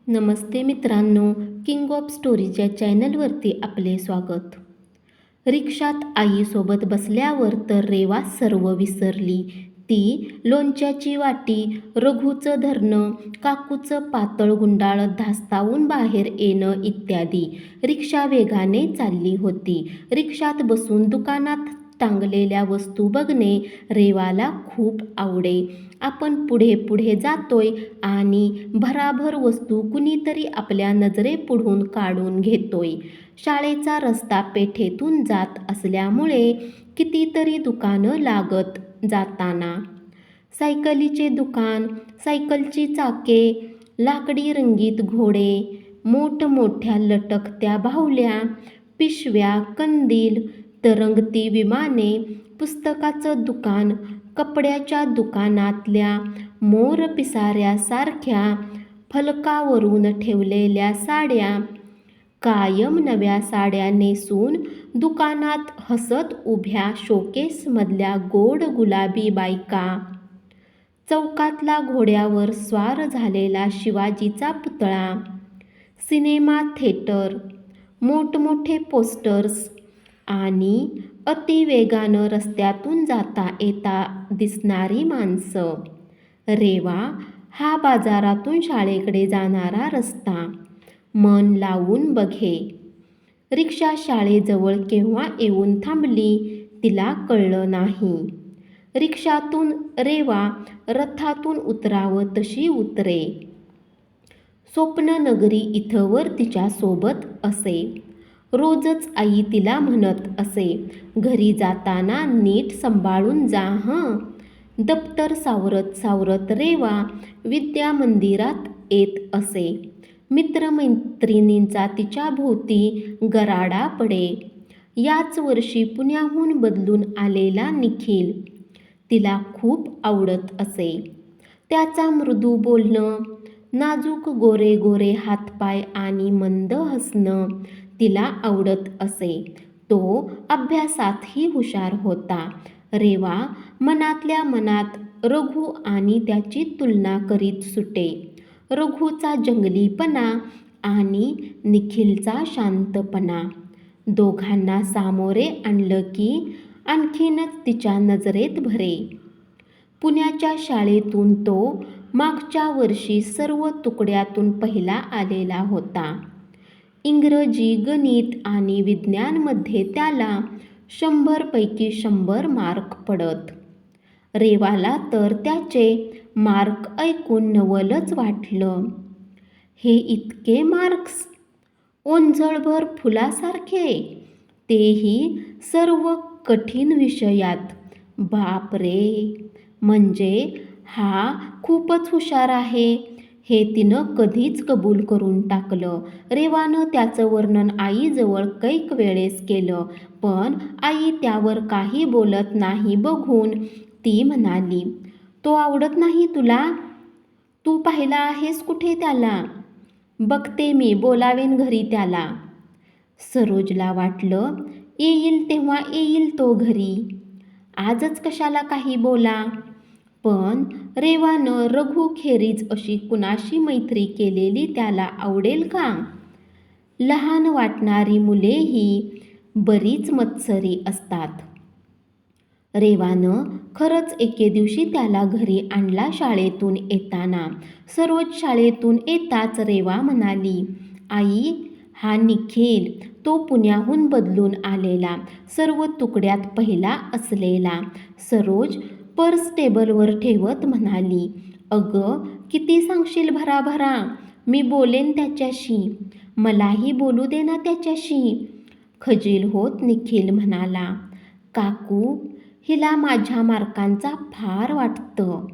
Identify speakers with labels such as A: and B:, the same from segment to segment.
A: नमस्ते मित्रांनो, king of स्टोरीच्या चॅनलवरती आपले स्वागत. रिक्षात आईसोबत बसल्यावर तर रेवा सर्व विसरली. ती लोणच्याची वाटी, रघूचं धरणं, काकूचं पातळ गुंडाळ धास्तावून बाहेर येणं इत्यादी. रिक्षा वेगाने चालली होती. रिक्षात बसून दुकानात टांगलेल्या वस्तू बघणे रेवाला खूप आवडे. आपण पुढे पुढे जातोय आणि भराभर वस्तू कुणीतरी आपल्या नजरेपुढून काढून घेतोय. शाळेचा रस्ता पेठेतून जात असल्यामुळे कितीतरी दुकानं लागत जाताना. सायकलीचे दुकान, सायकलची चाके, लाकडी रंगीत घोडे, मोठमोठ्या लटकत्या बाहुल्या, पिशव्या, कंदील, तरंगती विमाने, पुस्तकाचं दुकान, कपड्याच्या दुकानातल्या मोरपिसाऱ्यासारख्या फलकावरून ठेवलेल्या साड्या, कायम नव्या साड्या नेसून दुकानात हसत उभ्या शोकेसमधल्या गोड गुलाबी बायका, चौकातला घोड्यावर स्वार झालेला शिवाजीचा पुतळा, सिनेमा थिएटर, मोठमोठे पोस्टर्स आणि अतिवेगानं रस्त्यातून जाता येता दिसणारी माणसं. रेवा हा बाजारातून शाळेकडे जाणारा रस्ता मन लावून बघे. रिक्षा शाळेजवळ केव्हा येऊन थांबली तिला कळलं नाही. रिक्षातून रेवा रथातून उतरावं तशी उतरे. स्वप्ननगरी इथंवर तिच्यासोबत असे. रोजच आई तिला म्हणत असे, घरी जाताना नीट सांभाळून जा हं. दप्तर सावरत सावरत रेवा विद्यामंदिरात येत असे. मित्रमैत्रिणींचा तिच्याभोवती गराडा पडे. याच वर्षी पुण्याहून बदलून आलेला निखिल तिला खूप आवडत असे. त्याचा मृदू बोलणं, नाजूक गोरे गोरे हातपाय आणि मंद हसणं तिला आवडत असे. तो अभ्यासातही हुशार होता. रेवा मनातल्या मनात रघू आणि त्याची तुलना करीत सुटे. रघूचा जंगलीपणा आणि निखिलचा शांतपणा. दोघांना सामोरे आणलं की आणखीनच तिच्या नजरेत भरे. पुण्याच्या शाळेतून तो मागच्या वर्षी सर्व तुकड्यातून पहिला आलेला होता. इंग्रजी, गणित आणि विज्ञानमध्ये त्याला 100 पैकी 100 मार्क पडत. रेवाला तर त्याचे मार्क ऐकून नवलच वाटलं. हे इतके मार्क्स, ओंजळभर फुलासारखे, तेही सर्व कठीण विषयात. बाप रे, म्हणजे हा खूपच हुशार आहे हे तिनं कधीच कबूल करून टाकलं. रेवानं त्याचं वर्णन आईजवळ कैक वेळेस केलं, पण आई त्यावर काही बोलत नाही बघून ती म्हणाली, तो आवडत नाही तुला? तू पाहिला आहेस कुठे त्याला? बघते मी, बोलावेन घरी त्याला. सरोजला वाटलं, येईल तेव्हा येईल तो घरी, आजच कशाला काही बोला. पण रेवानं रघूखेरीज अशी कुणाशी मैत्री केलेली त्याला आवडेल का? लहान वाटणारी मुलेही बरीच मत्सरी असतात. रेवानं खरंच एके दिवशी त्याला घरी आणला शाळेतून येताना. सरोज शाळेतून येताच रेवा म्हणाली, आई, हा निखिल, तो पुण्याहून बदलून आलेला, सर्व तुकड्यात पहिला असलेला. सरोज पर्स टेबलवर ठेवत म्हणाली, अगं किती सांगशील भराभरा, मी बोलेन त्याच्याशी, मलाही बोलू दे ना त्याच्याशी. खजील होत निखिल म्हणाला, काकू, हिला माझ्या मार्कांचा फार वाटतं.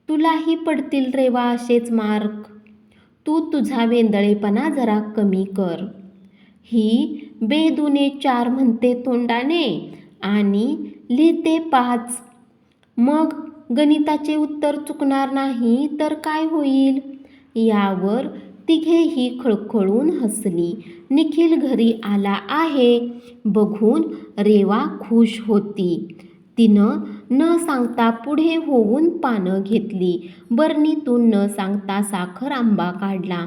A: तुलाही पडतील रेवा असेच मार्क. तू तुझा वेंदळेपणा जरा कमी कर. ही बेदुने 4 म्हणते तोंडाने आणि लिहिते 5. मग गणिताचे उत्तर चुकणार नाही तर काय होईल? यावर तिघेही खळखळून हसली. निखिल घरी आला आहे बघून रेवा खुश होती. तिनं न सांगता पुढे होऊन पानं घेतली. बरणीतून न सांगता साखर आंबा काढला.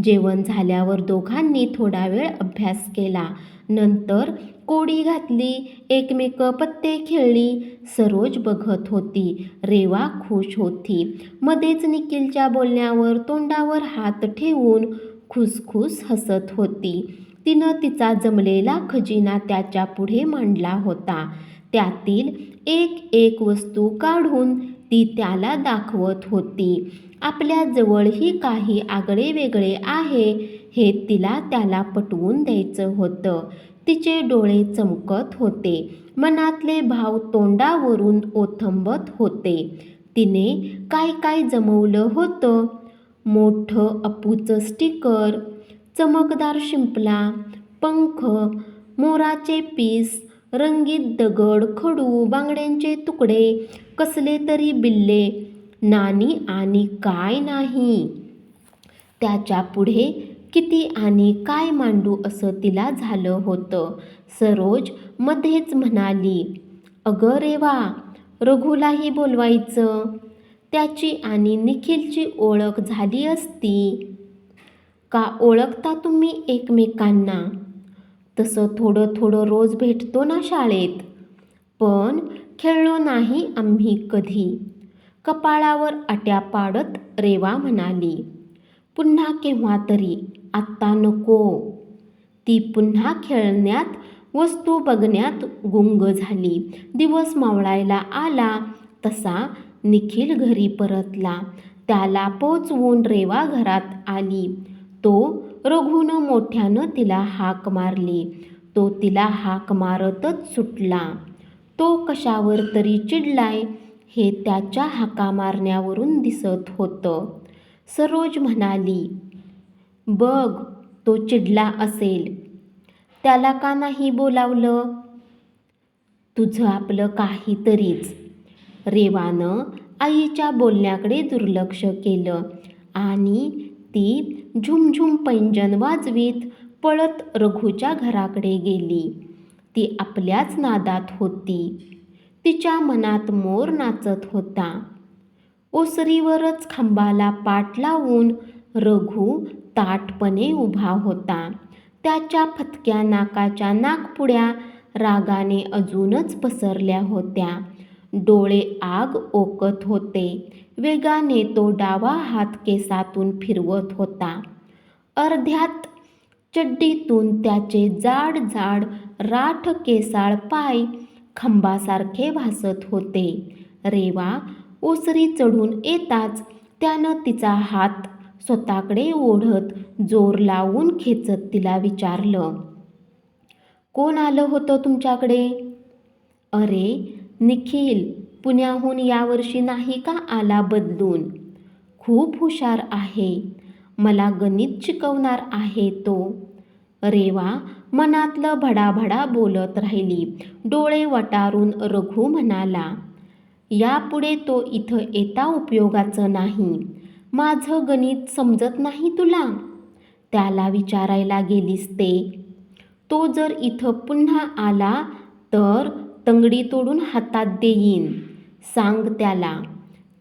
A: जेवण झाल्यावर दोघांनी थोडा वेळ अभ्यास केला. नंतर कोडी घातली, एकमेक पत्ते खेळली. सरोज बघत होती, रेवा खुश होती. मध्येच निखिलच्या बोलण्यावर तोंडावर हात ठेवून खुसखुस हसत होती. तिनं तिचा जमलेला खजिना त्याच्या पुढे मांडला होता. त्यातील एक एक वस्तू काढून ती त्याला दाखवत होती. आपल्याजवळही काही आगळेवेगळे आहे हे तिला त्याला पटवून द्यायचं होतं. तिचे डोळे चमकत होते, मनातले भाव तोंडावरून ओथंबत होते. तिने काय काय जमवलं होतं. मोठं अपूचं स्टिकर, चमकदार शिंपला, पंख, मोराचे पीस, रंगीत दगड, खडू, बांगड्यांचे तुकडे, कसले तरी बिल्ले, नाणी आणि काय नाही. त्याच्या पुढे किती आणि काय मांडू असं तिला झालं होतं. सरोज मध्येच म्हणाली, अगं रेवा, रघुलाही बोलवायचं. त्याची आणि निखिलची ओळख झाली असती. का ओळखता तुम्ही एकमेकांना? तसं थोडं थोडं रोज भेटतो ना शाळेत. पण खेळलो नाही आम्ही कधी. कपाळावर आट्या पाडत रेवा म्हणाली. पुन्हा केव्हा तरी, आत्ता नको. ती पुन्हा खेळण्यात, वस्तू बघण्यात गुंग झाली. दिवस मावळायला आला तसा निखिल घरी परतला. त्याला पोचवून रेवा घरात आली. तो रघुनं मोठ्यानं तिला हाक मारली. तो तिला हाक मारतच सुटला. तो कशावर तरी चिडलाय हे त्याच्या हाका मारण्यावरून दिसत होतं. सरोज म्हणाली, बघ, तो चिडला असेल. त्याला का नाही बोलावलं? तुझं आपलं काहीतरीच. रेवानं आईच्या बोलण्याकडे दुर्लक्ष केलं आणि ती झुमझुम पैंजण वाजवीत पळत रघुच्या घराकडे गेली. ती आपल्याच नादात होती. तिच्या मनात मोर नाचत होता. ओसरीवरच खांबाला पाठ लावून रघु ताठपणे उभा होता. त्याच्या फतक्या नाकाच्या नाकपुड्या रागाने अजूनच पसरल्या होत्या. डोळे आग ओकत होते. वेगाने तो डावा हात केसातून फिरवत होता. अर्ध्यात चड्डीतून त्याचे जाड जाड राठ केसाळ पाय खंबासारखे भासत होते. रेवा ओसरी चढून येताच त्यानं तिचा हात स्वतःकडे ओढत जोर लावून खेचत तिला विचारलं, कोण आलं होतं तुमच्याकडे? अरे निखिल, पुण्याहून यावर्षी नाही का आला बदलून. खूप हुशार आहे. मला गणित शिकवणार आहे तो. रेवा मनातलं भडाभडा बोलत राहिली. डोळे वटारून रघु म्हणाला, यापुढे तो इथं येता उपयोगाचं नाही. माझं गणित समजत नाही तुला? त्याला विचारायला गेलीस ते. तो जर इथं पुन्हा आला तर तंगडी तोडून हातात देईन. सांग त्याला.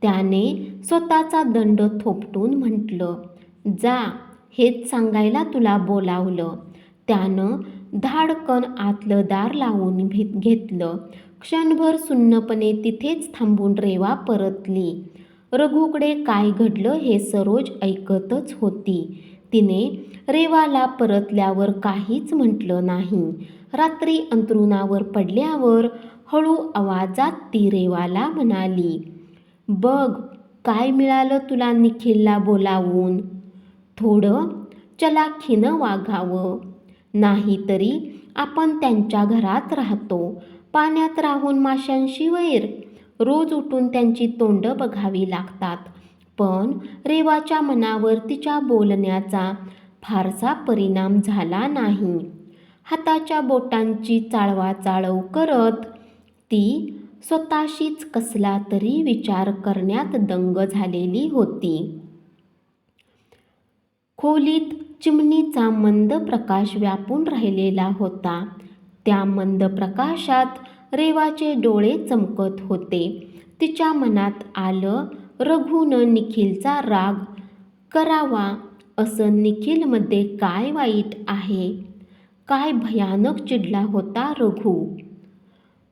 A: त्याने स्वतःचा दंड थोपटून म्हटलं, जा, हेच सांगायला तुला बोलावलं. त्यानं धाडकन आतलं दार लावून घेतलं. क्षणभर सुन्नपणे तिथेच थांबून रेवा परतली. रघुकडे काय घडलं हे सरोज ऐकतच होती. तिने रेवाला परतल्यावर काहीच म्हटलं नाही. रात्री अंथरुणावर पडल्यावर हळू आवाजात ती रेवाला म्हणाली, बघ, काय मिळालं तुला निखिलला बोलावून. थोडं चलाखीनं वागावं. नाहीतरी आपण त्यांच्या घरात राहतो. पाण्यात राहून माशांशी वैर. रोज उठून त्यांची तोंडं बघावी लागतात. पण रेवाच्या मनावर तिच्या बोलण्याचा फारसा परिणाम झाला नाही. हाताच्या बोटांची चाळवाचाळव करत ती स्वतःशीच कसला तरी विचार करण्यात दंग झालेली होती. खोलीत चिमणीचा मंद प्रकाश व्यापून राहिलेला होता. त्या मंद प्रकाशात रेवाचे डोळे चमकत होते. तिच्या मनात आलं, रघुनं निखिलचा राग करावा असं निखिलमध्ये काय वाईट आहे? काय भयानक चिडला होता रघु.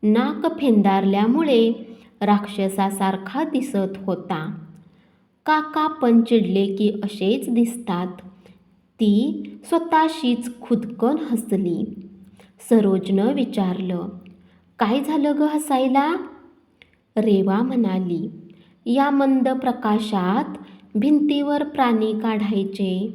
A: नाक फेंदारल्यामुळे राक्षसासारखा दिसत होता. काका पण चिडले की असेच दिसतात. ती स्वतःशीच खुदकन हसली. सरोजनं विचारलं, काय झालं ग हसायला? रेवा म्हणाली, या मंद प्रकाशात भिंतीवर प्राणी काढायचे.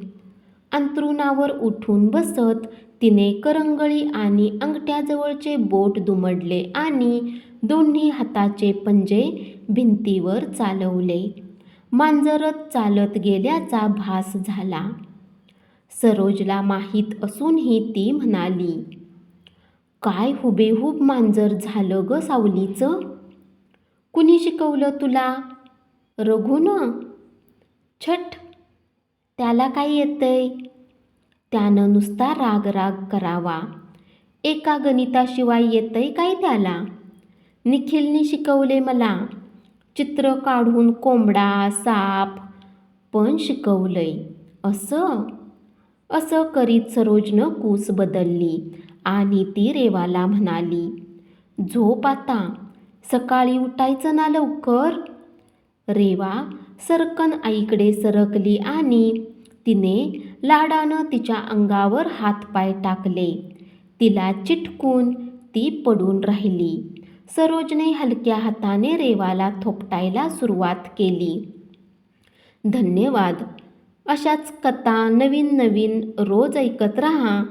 A: अंथरुणावर उठून बसत तिने करंगळी आणि अंगठ्याजवळचे बोट दुमडले आणि दोन्ही हाताचे पंजे भिंतीवर चालवले. मांजरत चालत गेल्याचा भास झाला. सरोजला माहीत असूनही ती म्हणाली, काय हुबेहूब मांजर झालं ग सावलीचं. कुणी शिकवलं तुला? रघुनं. छट, त्याला काय येतंय? त्यानं नुसता राग राग करावा. एका गणिताशिवाय येतंय काय त्याला? निखिलने शिकवले मला. चित्र काढून कोंबडा, साप पण शिकवलंय. असं असं करीत सरोजनं कूस बदलली आणि ती रेवाला म्हणाली, झोप आता, सकाळी उठायचं ना लवकर. रेवा सरकन आईकडे सरकली आणि तिने लाडानं तिच्या अंगावर हातपाय टाकले. तिला चिटकून ती पडून राहिली. सरोजने हलक्या हाताने रेवाला थोपटायला सुरुवात केली. धन्यवाद. अशाच कथा नवीन नवीन रोज ऐकत रहा.